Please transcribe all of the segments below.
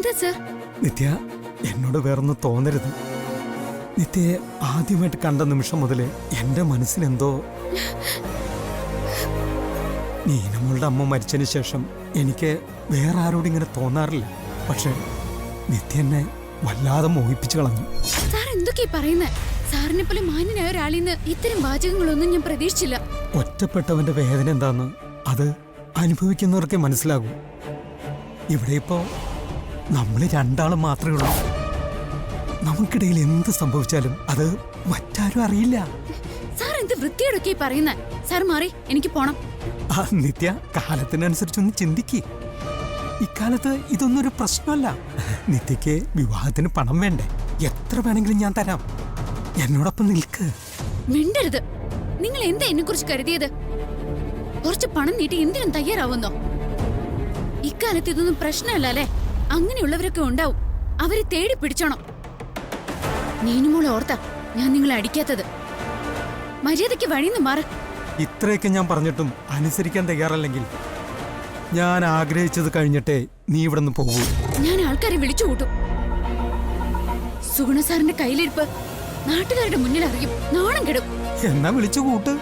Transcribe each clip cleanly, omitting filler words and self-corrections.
എന്താ സർ? നിത്യ, എന്നോട് വേറൊന്നും തോന്നരുത്. നിത്യയെ ആദ്യമായിട്ട് കണ്ട നിമിഷം മുതലേ എന്റെ മനസ്സിലെന്തോ. നീനമ്മളുടെ അമ്മ മരിച്ചതിന് ശേഷം എനിക്ക് വേറെ ആരോടും ഇങ്ങനെ തോന്നാറില്ല. പക്ഷെ നിത്യ എന്നെ വല്ലാതെ മോഹിപ്പിച്ചു കളഞ്ഞു. സാർ എന്തൊക്കെയാ പറയുന്നത്? സാറിനെ പോലെ മാന്യനായ ഒരാളിന്ന് ഇത്തരം വാചകങ്ങളൊന്നും ഞാൻ പ്രതീക്ഷിച്ചില്ല. ഒറ്റപ്പെട്ടവന്റെ വേദന എന്താന്ന് അത് അനുഭവിക്കുന്നവർക്കേ മനസ്സിലാകൂ. ഇവിടെ ഇപ്പോ നമ്മൾ രണ്ടാളും മാത്രമേ ഉള്ളൂ. നമുക്കിടയിൽ എന്ത് സംഭവിച്ചാലും അത് മറ്റാരും അറിയില്ല. സാർ എന്ത് വൃത്തിയോടൊക്കെ പറയുന്നത്? സാർ മാറി, എനിക്ക് പോണം. ആ നിത്യ, കാലത്തിനനുസരിച്ചൊന്ന് ചിന്തിക്ക്. ഇക്കാലത്ത് ഇതൊന്നും ഒരു പ്രശ്നമല്ല. നിത്യക്ക് വിവാഹത്തിന് പണം വേണ്ടേ? എത്ര വേണമെങ്കിലും ഞാൻ തരാം. എന്നോടൊപ്പം നിൽക്ക്. മിണ്ടരുത്. നിങ്ങൾ എന്താ എന്നെ കുറിച്ച് കരുതിയത്? കുറച്ച് പണം നീട്ടി എന്തിനും തയ്യാറാവുന്നോ? ഇക്കാലത്ത് ഇതൊന്നും പ്രശ്നമല്ല അല്ലേ? അങ്ങനെയുള്ളവരൊക്കെ ഉണ്ടാവും. അവരെ തേടി പിടിച്ചോണം. നീനുമോളെ ഓർത്താ ഞാൻ നിങ്ങളെ അടിക്കാത്തത്. മര്യാദയ്ക്ക് വഴിന്ന് മാറ്. ഇത്രയൊക്കെ ഞാൻ പറഞ്ഞിട്ടും അനുസരിക്കാൻ തയ്യാറല്ലെങ്കിൽ ഞാൻ ആഗ്രഹിച്ചത് കഴിഞ്ഞിട്ടേ നീ ഇവിടെ നിന്ന് പോകൂ. ഞാൻ ആൾക്കാരെ വിളിച്ചു കൂട്ടും. സുഗുണ സാറിന്റെ കയ്യിലിരിപ്പ് നാട്ടുകാരുടെ മുന്നിൽ അറിയും. നാണം കെടും. എന്നാ വിളിച്ചു കൂട്ട്.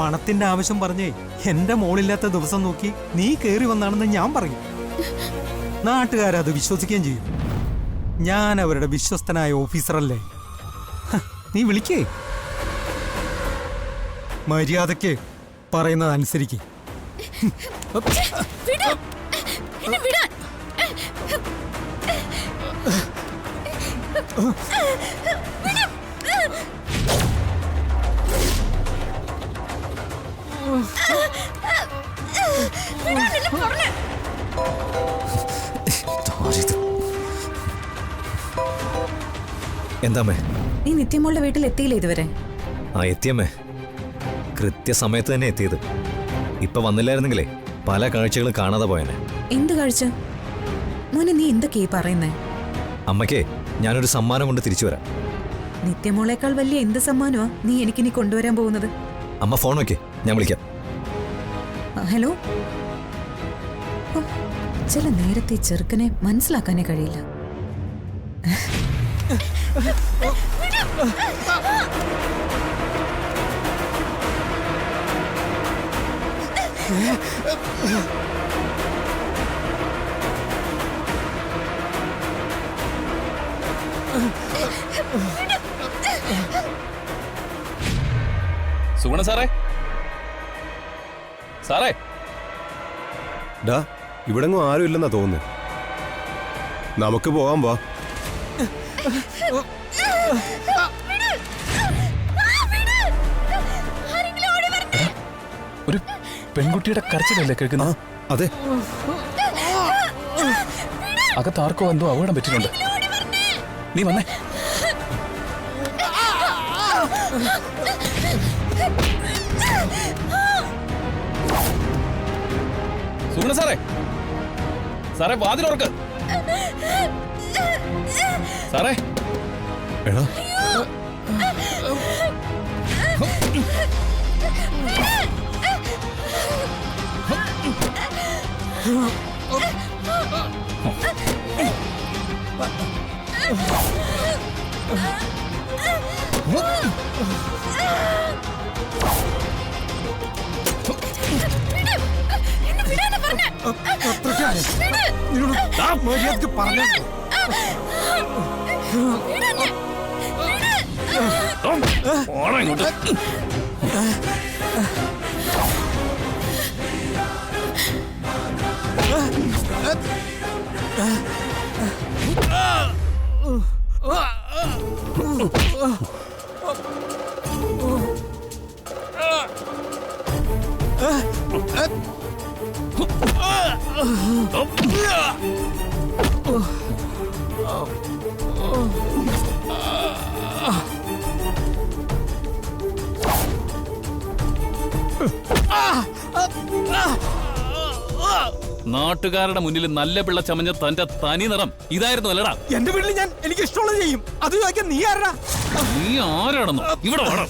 പണത്തിന്റെ ആവശ്യം പറഞ്ഞേ എന്റെ മോളില്ലാത്ത ദിവസം നോക്കി നീ കേറി വന്നാണെന്ന് ഞാൻ പറയും. നാട്ടുകാരത് വിശ്വസിക്കുകയും ചെയ്യും. ഞാൻ അവരുടെ വിശ്വസ്തനായ ഓഫീസറല്ലേ. നീ വിളിക്കേ. മര്യാദയ്ക്ക് പറയുന്നത് അനുസരിക്കേ. എന്താമ്മേ? നീ നിത്യമോളുടെ വീട്ടിൽ എത്തിയില്ലേ ഇതുവരെ? ആ എത്തിയമ്മേ, കൃത്യസമയത്ത് തന്നെ എത്തിയത്. ഇപ്പൊ വന്നില്ലായിരുന്നെങ്കിലേ പല കാഴ്ചകളും കാണാതെ പോയനെ. എന്ത് കാഴ്ച? മോനെ, നീ എന്തൊക്കെയാ പറയുന്നേ? അമ്മയ്ക്ക് ഞാനൊരു സമ്മാനം കൊണ്ട് തിരിച്ചു വരാം. നിത്യമോളേക്കാൾ വലിയ എന്ത് സമ്മാനമാ നീ എനിക്കിനി കൊണ്ടുവരാൻ പോകുന്നത്? അമ്മ ഫോൺ വയ്ക്കേ, ഞാൻ വിളിക്കാം. ഹലോ. ചില നേരത്തെ ചെറുക്കനെ മനസ്സിലാക്കാനേ കഴിയില്ല. സുഗുണ സാറേ, സാറേ. ഡാ, ഇവിടെങ്ങും ആരും ഇല്ലെന്നാ തോന്നുന്നു. നമുക്ക് പോവാൻ വാ. ഒരു പെൺകുട്ടിയുടെ കരച്ചിലല്ലേ കേൾക്കുന്നത്? അതെ. അകത്ത് ആർക്കോ എന്തോ അപകടം പറ്റിയിട്ടുണ്ട്. നീ വന്നേ. സുഗുണ സാറേ, സാറേ വാതിലോർക്ക്. സാറേ. എടാ, മര്യാദക്ക് പറഞ്ഞു. നാട്ടുകാരുടെ മുന്നിൽ നല്ല പിള്ള ചമഞ്ഞ തന്റെ തനി നിറം ഇതായിരുന്നു അല്ലടാ? എന്റെ വീട്ടിൽ ഞാൻ എനിക്ക് ഇഷ്ടമുള്ളത് ചെയ്യും. അത് ചോദിക്കാൻ നീ ആരാ? നീ ആരാണെന്നോ? ഇവിടെ വേണം.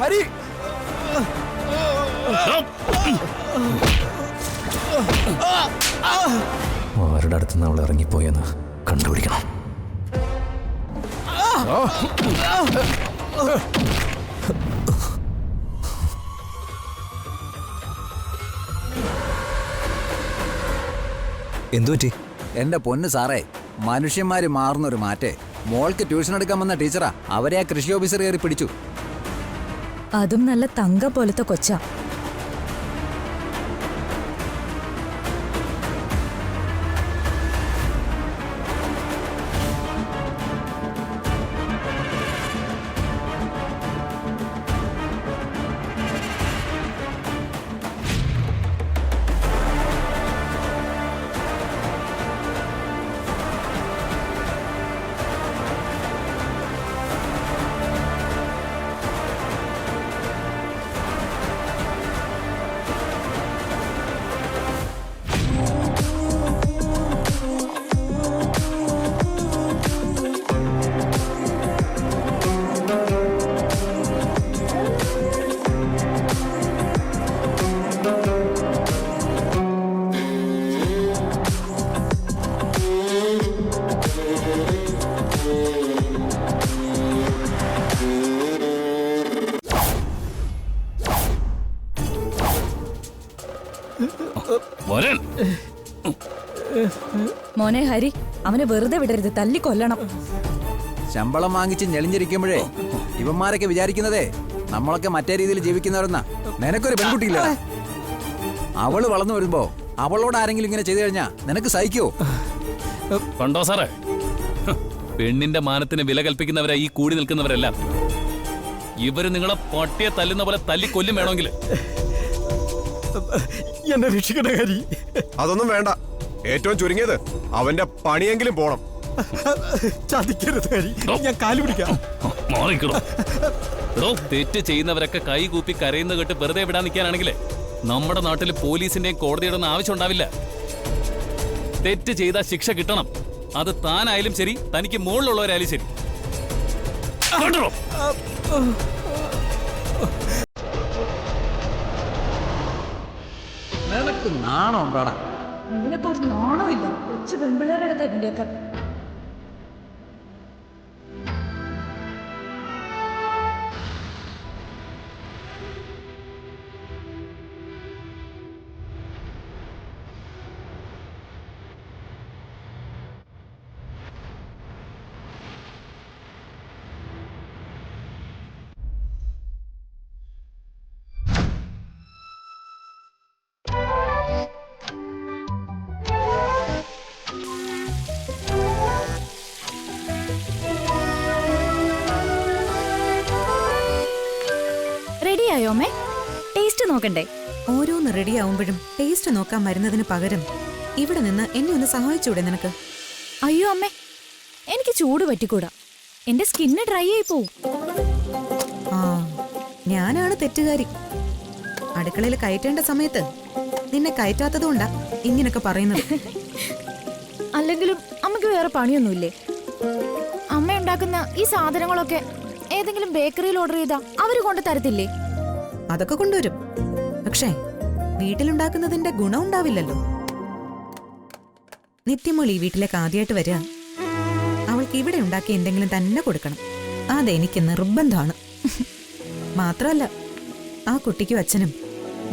ഹരി ആരുടെ അടുത്തുനിന്ന് അവൾ ഇറങ്ങിപ്പോയെന്ന് കണ്ടുപിടിക്കണം. എന്തുപറ്റി? എന്റെ പൊന്ന് സാറേ, മനുഷ്യന്മാര് മാറുന്നൊരു മാറ്റേ. മോൾക്ക് ട്യൂഷൻ എടുക്കാൻ വന്ന ടീച്ചറാ അവരെ ആ കൃഷി ഓഫീസർ കയറി പിടിച്ചു. അതും നല്ല തങ്ക പോലത്തെ കൊച്ചാ. മോനെ ഹരി, അവനെ വെറുതെ വിടരുത്, തല്ലിക്കൊല്ലണം. ശമ്പളം വാങ്ങിച്ച് ഞെളിഞ്ഞിരിക്കുമ്പോഴേ ഇവന്മാരൊക്കെ വിചാരിക്കുന്നതേ നമ്മളൊക്കെ മറ്റേ രീതിയിൽ ജീവിക്കുന്നവരെന്നാ. നിനക്കൊരു പെൺകുട്ടിയില്ല. അവള് വളർന്നു വരുമ്പോ അവളോട് ആരെങ്കിലും ഇങ്ങനെ ചെയ്തു കഴിഞ്ഞാ നിനക്ക് സഹിക്കോ? കണ്ടോ സാറേ, പെണ്ണിന്റെ മാനത്തിന് വില കൽപ്പിക്കുന്നവരാ ഈ കൂടി നിൽക്കുന്നവരെല്ലാം. ഇവര് നിങ്ങളെ പട്ടിയെ തല്ലുന്ന പോലെ തല്ലിക്കൊല്ലും വേണമെങ്കിൽ. എന്നെ രക്ഷിക്കണ ഹരി. അതൊന്നും വേണ്ട. ഏറ്റവും ചുരുങ്ങിയത് അവന്റെ പണിയെങ്കിലും പോണം. ചതിക്കരുത് ഹരി, ഞാൻ കാലു പിടിക്കാം. മാറിക്കണോ? തെറ്റ് ചെയ്യുന്നവരൊക്കെ കൈകൂപ്പി കരയുന്ന കേട്ട് വെറുതെ വിടാൻ നിൽക്കാനാണെങ്കിലേ നമ്മുടെ നാട്ടിൽ പോലീസിന്റെയും കോടതിയുടെ ഒന്നും ആവശ്യം ഉണ്ടാവില്ല. തെറ്റ് ചെയ്താൽ ശിക്ഷ കിട്ടണം. അത് താനായാലും ശരി, തനിക്ക് മുകളിലുള്ളവരായാലും ശരി. കണ്ടോ? നിനക്ക് നാണോ ഉണ്ടാടാ? നാണമില്ല, കൊച്ചു പെൺപിള്ളേരുടെ തന്നെയൊക്കെ. റെഡിയായോ അമ്മേ? ടേസ്റ്റ് നോക്കണ്ടേ? ഓരോന്ന് റെഡിയാവുമ്പോഴും ടേസ്റ്റ് നോക്കാൻ വരുന്നതിന് പകരം ഇവിടെ നിന്ന് എന്നെ ഒന്ന് സഹായിച്ചൂടെ നിനക്ക്? അയ്യോ അമ്മേ, എനിക്ക് ചൂട് പറ്റിക്കൂടാ. എന്റെ സ്കിന്ന് ഡ്രൈ ആയി പോവും. ആ, ഞാനാണ് തെറ്റുകാരി. അടുക്കളയിൽ കയറ്റേണ്ട സമയത്ത് നിന്നെ കയറ്റാത്തതുകൊണ്ടാ ഇങ്ങനൊക്കെ പറയുന്നത്. അല്ലെങ്കിലും അമ്മയ്ക്ക് വേറെ പണിയൊന്നുമില്ലേ? അമ്മ ഉണ്ടാക്കുന്ന ഈ സാധനങ്ങളൊക്കെ ഏതെങ്കിലും ബേക്കറിയിൽ ഓർഡർ ചെയ്താ അവര് കൊണ്ട് തരത്തില്ലേ? അതൊക്കെ കൊണ്ടുവരും. പക്ഷേ വീട്ടിലുണ്ടാക്കുന്നതിന്റെ ഗുണം ഉണ്ടാവില്ലല്ലോ. നിത്യമോൾ ഈ വീട്ടിലേക്ക് ആദ്യമായിട്ട് വരിക. അവൾക്ക് ഇവിടെ ഉണ്ടാക്കി എന്തെങ്കിലും തന്നെ കൊടുക്കണം. അതെനിക്ക് നിർബന്ധമാണ്. മാത്രമല്ല, ആ കുട്ടിക്കും അച്ഛനും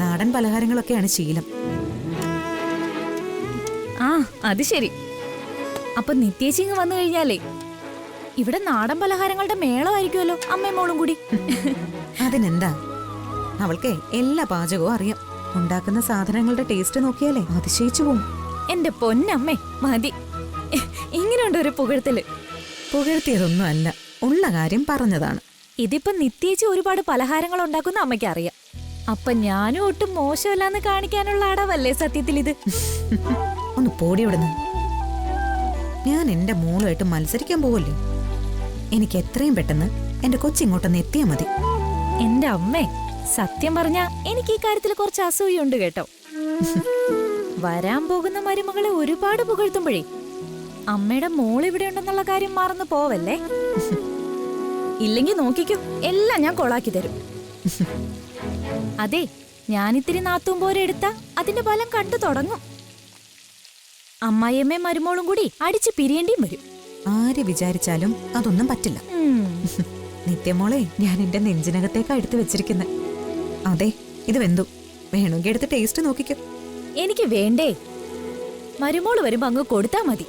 നാടൻ പലഹാരങ്ങളൊക്കെയാണ് ശീലം. ആ, അത് ശരി. അപ്പൊ നിത്യേച്ചിങ് വന്നു കഴിഞ്ഞാലേ ഇവിടെ നാടൻ പലഹാരങ്ങളുടെ മേളമായിരിക്കുമല്ലോ അമ്മയും മോളും കൂടി. അതിനെന്താ, അവൾക്ക് എല്ലാ പാചകവും അറിയാം. ഉണ്ടാക്കുന്ന സാധനങ്ങളുടെ ടേസ്റ്റ് നോക്കിയാലേ അതിശയിച്ചു പോവും. എന്റെ പൊന്നമ്മേ, മതി. ഇങ്ങനെയുണ്ട് ഒരു പുകഴ്ത്തല്. പുകഴ്ത്തിയതൊന്നും അല്ല, ഉള്ള കാര്യം പറഞ്ഞതാണ്. ഇതിപ്പോ നിത്യേച്ചി ഒരുപാട് പലഹാരങ്ങൾ ഉണ്ടാക്കുന്ന അമ്മയ്ക്ക് അറിയാം. അപ്പൊ ഞാനും ഒട്ടും മോശമല്ലാന്ന് കാണിക്കാനുള്ള അടവല്ലേ സത്യത്തിൽ ഇത്? ഒന്ന് പോടിവിടുന്നു. ഞാൻ എന്റെ മോളുമായിട്ട് മത്സരിക്കാൻ പോവല്ലേ. എനിക്ക് എത്രയും പെട്ടെന്ന് എന്റെ കൊച്ചിങ്ങോട്ടൊന്ന് എത്തിയാ മതി. എന്റെ അമ്മേ, സത്യം പറഞ്ഞാ എനിക്ക് ഈ കാര്യത്തിൽ കുറച്ച് അസൂയുണ്ട് കേട്ടോ. വരാൻ പോകുന്ന മരുമകളെ ഒരുപാട് പുകഴ്ത്തുമ്പോഴേ അമ്മയുടെ മോൾ ഇവിടെ ഉണ്ടെന്നുള്ള കാര്യം മറന്നു പോവല്ലേ? ഇല്ലെങ്കി നോക്കിക്കോ, എല്ലാം ഞാൻ കൊളാക്കി തരും. അതെ, ഞാനിത്തിരി നാത്തും പോരെ എടുത്താ അതിന്റെ ഫലം കണ്ടു തുടങ്ങും. അമ്മായിയമ്മയും മരുമോളും കൂടി അടിച്ചു പിരിയേണ്ടിയും വരും. ആര് വിചാരിച്ചാലും അതൊന്നും പറ്റില്ല. നിത്യമോളെ ഞാൻ എന്റെ നെഞ്ചിനകത്തേക്കാ എടുത്തു വെച്ചിരിക്കുന്നത്. അതെ, ഇത് വെന്തു. വേണമെങ്കിൽ എടുത്ത് ടേസ്റ്റ് നോക്കിക്കോ. എനിക്ക് വേണ്ടേ, മരുമോള് വരുമ്പോ അങ്ങ് കൊടുത്താ മതി.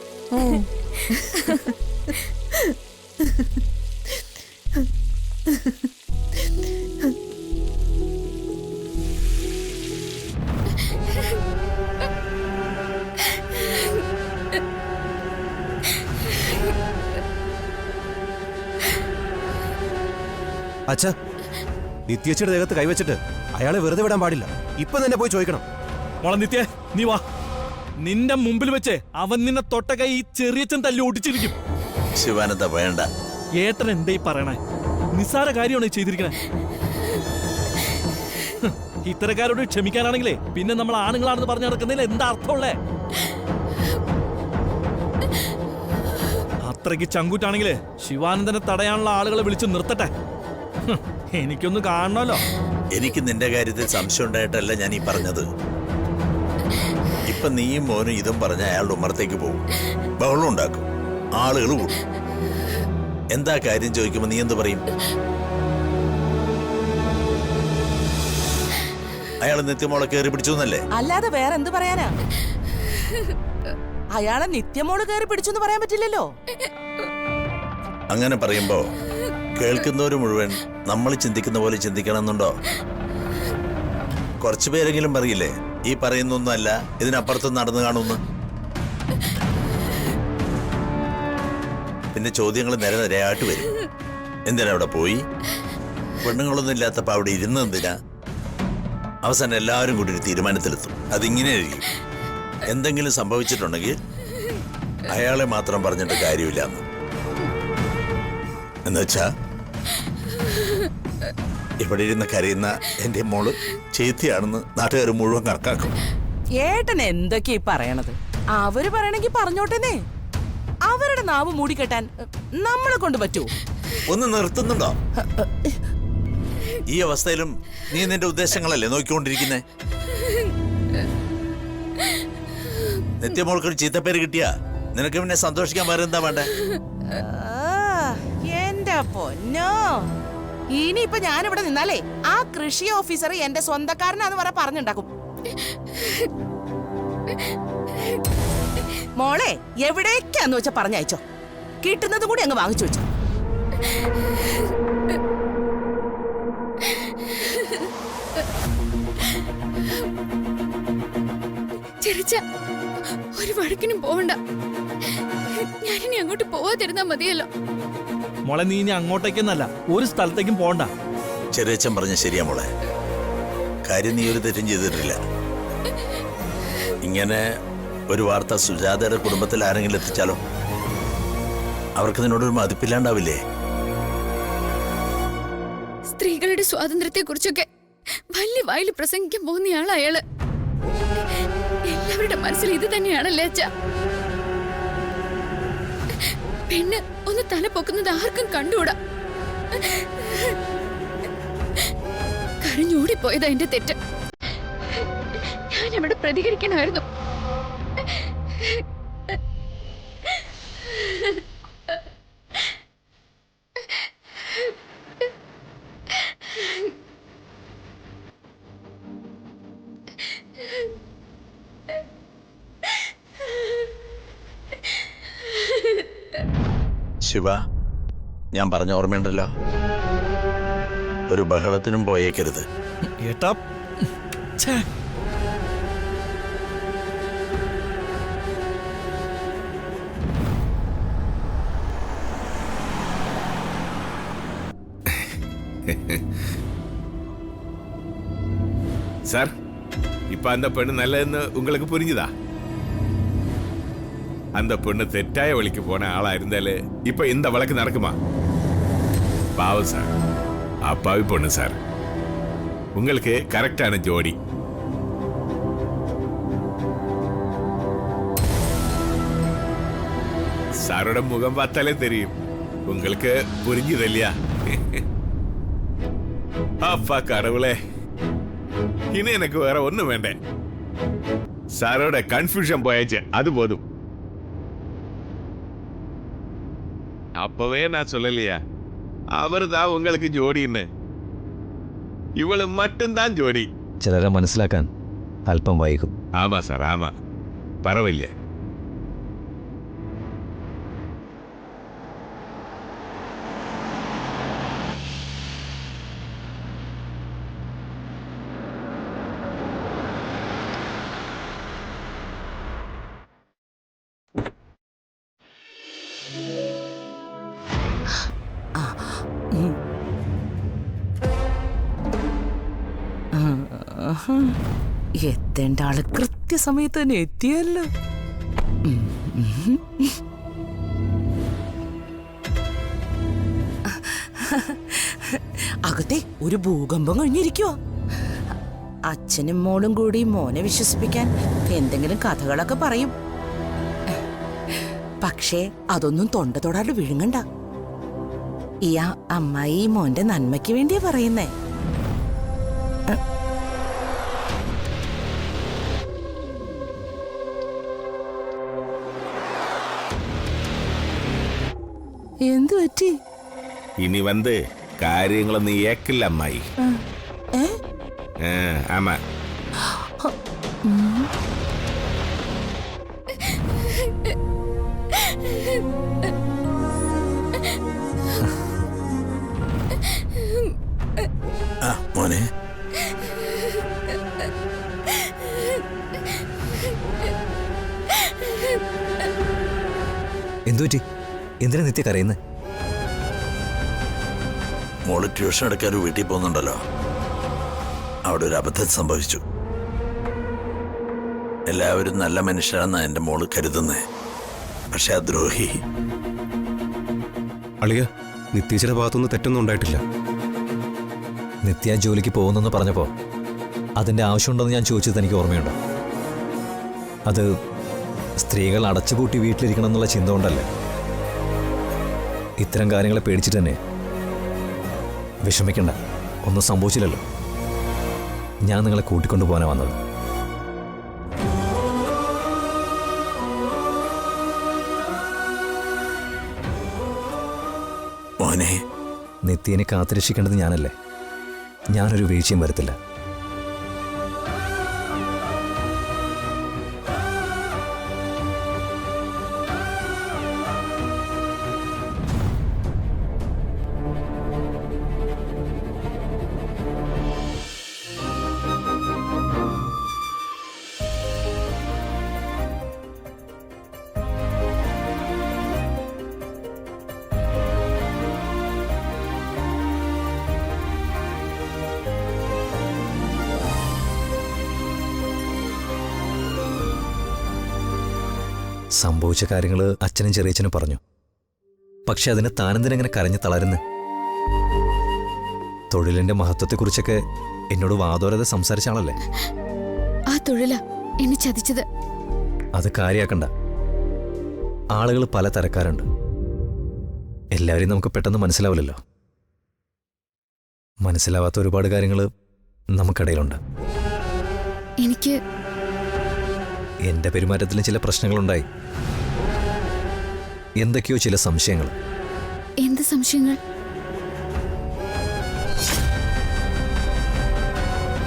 അച്ഛ, നിത്യച്ചയുടെ ദേഹത്ത് കൈവച്ചിട്ട് അയാളെ വെറുതെ വിടാൻ പാടില്ല. ഇപ്പൊ തന്നെ പോയി ചോദിക്കണം. മോളെ നിത്യ, നീ വാ. നിന്റെ മുമ്പിൽ വെച്ച് അവൻ നിന്നെ തൊട്ട കൈ ഈ ചെറിയച്ചൻ തല്ലി ഒടിച്ചിരിക്കും. ശിവാനന്ദ വേണ്ട. ഏട്ടൻ എന്തേ പറയണേ? നിസ്സാര കാര്യമാണ് ഈ ചെയ്തിരിക്കണേ. ഇത്തരക്കാരോട് ക്ഷമിക്കാനാണെങ്കിലേ പിന്നെ നമ്മൾ ആണുങ്ങളാണെന്ന് പറഞ്ഞു നടക്കുന്നതിൽ എന്താ അർത്ഥമുള്ളേ? അത്രയ്ക്ക് ചങ്കൂറ്റാണെങ്കിലേ ശിവാനന്ദനെ തടയാനുള്ള ആളുകളെ വിളിച്ചു നിർത്തട്ടെ. എനിക്കൊന്ന് കാണണമല്ലോ. എനിക്ക് നിന്റെ കാര്യത്തിൽ സംശയം ഉണ്ടായിട്ടല്ല ഞാൻ ഈ പറഞ്ഞത്. ഇപ്പൊ നീയും മോനും ഇതും പറഞ്ഞ അയാളുടെ ഉമ്മറത്തേക്ക് പോകും, ബഹളം ഉണ്ടാക്കും, ആളുകൾ കൂടും. എന്താ കാര്യം ചോദിക്കുമ്പോ നീ എന്ത് പറയും? അയാള് നിത്യമോളെ കയറി പിടിച്ചു എന്നല്ലേ? അല്ലാതെ വേറെ എന്ത് പറയാനാ? അയാളെ നിത്യമോള് കയറി പിടിച്ചു എന്ന് പറയാൻ പറ്റില്ലല്ലോ. അങ്ങനെ പറയുമ്പോ കേൾക്കുന്നവര് മുഴുവൻ നമ്മൾ ചിന്തിക്കുന്ന പോലെ ചിന്തിക്കണമെന്നുണ്ടോ? കുറച്ചു പേരെങ്കിലും പറയില്ലേ ഈ പറയുന്നൊന്നുമല്ല, ഇതിനപ്പുറത്തും നടന്നു കാണുന്നു. പിന്നെ ചോദ്യങ്ങൾ നിരനിരയായിട്ട് വരും. എന്തിനാ അവിടെ പോയി? പെണ്ണുങ്ങളൊന്നും ഇല്ലാത്തപ്പോ അവിടെ ഇരുന്ന് എന്തിനാ? അവസാനം എല്ലാവരും കൂടി ഒരു തീരുമാനത്തിലെത്തും. അതിങ്ങനെ ആയിരിക്കും. എന്തെങ്കിലും സംഭവിച്ചിട്ടുണ്ടെങ്കിൽ അയാളെ മാത്രം പറഞ്ഞിട്ട് കാര്യമില്ലെന്ന്. എന്നുവെച്ചാ ഇവിടെ ഇരുന്ന് കരയുന്ന എന്റെ മോള് ചേത്തിയാണെന്ന് നാട്ടുകാർ മുഴുവൻ കണക്കാക്കും. ഏട്ടൻ എന്തൊക്കെയാ ഈ പറയണത്? അവര് പറയണെങ്കി പറഞ്ഞോട്ടെന്നേ. അവരുടെ നാവ് മൂടിക്കെട്ടാൻ നമ്മളെ കൊണ്ട് പറ്റൂ? ഒന്ന് നിർത്തുന്നുണ്ടോ? ഈ അവസ്ഥയിലും നീ നിന്റെ ഉദ്ദേശങ്ങളല്ലേ നോക്കിക്കൊണ്ടിരിക്കുന്നേ? നിത്യമോൾക്കൊരു ചീത്തപ്പേര് കിട്ടിയാ നിനക്ക് പിന്നെ സന്തോഷിക്കാൻ വേറെ എന്താ വേണ്ടേ? എന്റെ പൊന്നോ, ഇനിയിപ്പൊ ഞാനിവിടെ നിന്നാലേ ആ കൃഷി ഓഫീസർ എന്റെ സ്വന്തക്കാരനാന്ന് വരെ പറഞ്ഞുണ്ടാക്കും. മോളെ എവിടേക്കാന്ന് വെച്ചാ പറഞ്ഞയച്ചോ, കിട്ടുന്നത് കൂടി അങ്ങ് വാങ്ങിച്ചു വെച്ചോ. ചെറിച്ച ഒരു വഴക്കിനും പോവണ്ട. ഞാനിനി അങ്ങോട്ട് പോവാതിരുന്നാ മതിയല്ലോ. മോളെ നീ ഇനി അങ്ങോട്ടേക്കെന്നല്ല ഒരു സ്ഥലത്തേക്കും പോണ്ട. ചെറിയച്ഛൻ പറഞ്ഞ ശരിയാ മോളെ. കാര്യം നീ ഒരു തെറ്റും ചെയ്തിട്ടില്ല. ഇങ്ങനെ ഒരു വാർത്ത സുജാതയുടെ കുടുംബത്തിൽ ആരെങ്കിലും എത്തിച്ചാലോ? അവർക്ക് നിന്നോടൊരു മതിപ്പില്ലാണ്ടാവില്ലേ? സ്ത്രീകളുടെ സ്വാതന്ത്ര്യത്തെ കുറിച്ചൊക്കെ വലിയ വായിൽ പ്രസംഗിക്കാൻ പോകുന്നയാളാ അയാള്. എല്ലാവരുടെ മനസ്സിൽ ഇത് തന്നെയാണല്ലേ അച്ഛാ. പെണ്ണ് ഒന്ന് തല പൊക്കുന്നത് ആർക്കും കണ്ടുകൂടാ. കരഞ്ഞോടിപ്പോയതാ എന്റെ തെറ്റ്. ഞാൻ അവിടെ പ്രതികരിക്കണമായിരുന്നു. ശിവ, ഞാൻ പറഞ്ഞ ഓർമ്മയുണ്ടല്ലോ, ഒരു ബഹളത്തിനും പോയേക്കരുത്. ഏട്ടാ, சார், இப்ப அந்த பெண்ணு நல்லதுன்னு உங்களுக்கு புரிஞ்சுதா? அந்த பொண்ணு தெറ്റായ வழிக்கு போன ஆளா இருந்தாலே இப்ப இந்த வழக்கு நடக்குமா? பாவம் சார், அப்பாவி பொண்ணு சார். உங்களுக்கு கரெக்டான ஜோடி. அவரோட முகம் பார்த்தாலே தெரியும் உங்களுக்கு புரிஞ்சுது இல்லையா? அப்பா கடவுளே, இனி எனக்கு வேற ஒண்ணும் வேண்டேன். சாரோட கன்ஃபியூஷன் போயாச்சு, அது போதும். அப்பவே நான் சொல்லலையா அவர் தான் உங்களுக்கு ജോഡിന്ന്. ഇവള് மட்டும்தான் ജോഡി. ചിലരെ മനസ്സിലാക്കാൻ അല്പം വൈകും. ആമാ സാർ, ആമാ, പറവില്ല. എത്തേണ്ട ആള് കൃത്യസമയത്ത് തന്നെ എത്തിയല്ലോ. അകത്തെ ഒരു ഭൂകമ്പം കഴിഞ്ഞിരിക്കുവോ? അച്ഛനും മോളും കൂടി മോനെ വിശ്വസിപ്പിക്കാൻ എന്തെങ്കിലും കഥകളൊക്കെ പറയും. പക്ഷേ അതൊന്നും തൊണ്ട തൊടാണ്ട് വിഴുങ്ങണ്ട. ഈ അമ്മായി മോന്റെ നന്മയ്ക്ക് വേണ്ടിയാ പറയുന്നേ. എന്തു പറ്റി? ഇനി വന്ന് കാര്യങ്ങളൊന്നും ഏക്കില്ല അമ്മായി. ആമാ. മോനെ, എന്തുപറ്റി? എന്തിനാ നിത്യ കരയുന്നത്? മോള് ട്യൂഷൻ എടുക്കാൻ ഒരു വീട്ടിൽ പോകുന്നുണ്ടല്ലോ, അവിടെ ഒരു അബദ്ധം സംഭവിച്ചു. എല്ലാവരും നല്ല മനുഷ്യരാണെന്നാണ് എൻ്റെ മോള് കരുതുന്നേ. പക്ഷെ ആ ദ്രോഹി. അളിയ, നിത്യേച്ചിയുടെ ഭാഗത്തൊന്നും തെറ്റൊന്നും ഉണ്ടായിട്ടില്ല. നിത്യ ജോലിക്ക് പോകുന്നെന്ന് പറഞ്ഞപ്പോൾ അതിൻ്റെ ആവശ്യമുണ്ടെന്ന് ഞാൻ ചോദിച്ചത് എനിക്ക് ഓർമ്മയുണ്ടോ? അത് സ്ത്രീകൾ അടച്ചുപൂട്ടി വീട്ടിലിരിക്കണം എന്നുള്ള ചിന്ത കൊണ്ടല്ലേ? ഇത്തരം കാര്യങ്ങളെ പേടിച്ചിട്ട് തന്നെ. വിഷമിക്കണ്ട, ഒന്നും സംഭവിച്ചില്ലല്ലോ. ഞാൻ നിങ്ങളെ കൂട്ടിക്കൊണ്ടു പോകാനാണ് വന്നത്. മോനെ, നിത്യനെ കാത്തുരക്ഷിക്കേണ്ടത് ഞാനല്ലേ? ഞാനൊരു വീഴ്ചയും വരുത്തില്ല. സംഭവിച്ച കാര്യങ്ങൾ അച്ഛനും ചെറിയച്ഛനും പറഞ്ഞു. പക്ഷെ അതിന് താനെന്തിനെങ്ങനെ കരഞ്ഞു തളരുന്ന്? തൊഴിലിന്റെ മഹത്വത്തെക്കുറിച്ചൊക്കെ എന്നോട് വാതോരാതെ സംസാരിച്ച ആളല്ലേ? ആ തൊഴിലാ എന്നെ ചതിച്ചത്. അത് കാര്യാക്കണ്ട. ആളുകൾ പല തരക്കാരുണ്ട്. എല്ലാവരെയും നമുക്ക് പെട്ടെന്ന് മനസ്സിലാവില്ലല്ലോ. മനസ്സിലാവാത്ത ഒരുപാട് കാര്യങ്ങൾ നമുക്കിടയിലുണ്ട്. എനിക്ക് എന്റെ പെരുമാറ്റത്തിലും ചില പ്രശ്നങ്ങളുണ്ടായി. എന്തൊക്കെയോ ചില സംശയങ്ങൾ. എന്ത് സംശയങ്ങൾ?